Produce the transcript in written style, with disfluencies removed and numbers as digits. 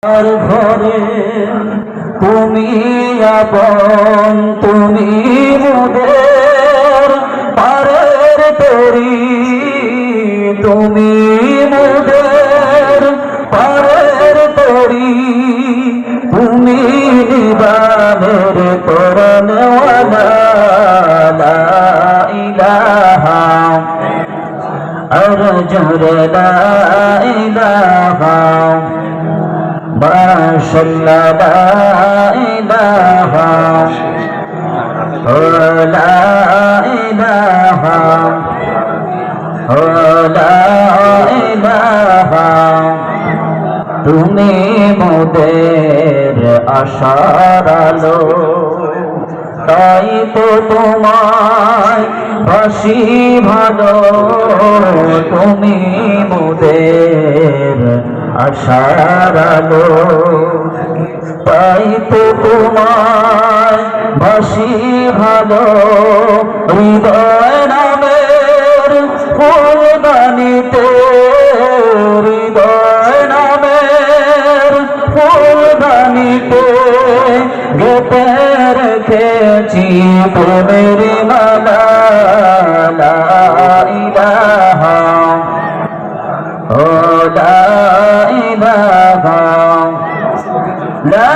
আর ঘরে তুমি আপন, তুমি মোদের পারের তরি, তুমি মোদের পারের তরি, তুমি নিবানের করনেওয়ালা, লা ইলাহা আর জোরে লা ইলাহা মাশাআল্লাহ, লা ইলাহা লা ইলাহা লা ইলাহা, তুমি মোদের আশার আলো, তাই তো তোমায় বাসি ভালো, তুমি মোদের আশার আলো, তাই তো তোমায় বাসি ভালো। হৃদয় নামের ফুলদানিতে, হৃদয় নামের ফুলদানিতে গেঁথে রেখেছি প্রেমের মালা, লা ইলাহা লা ইলাহা লা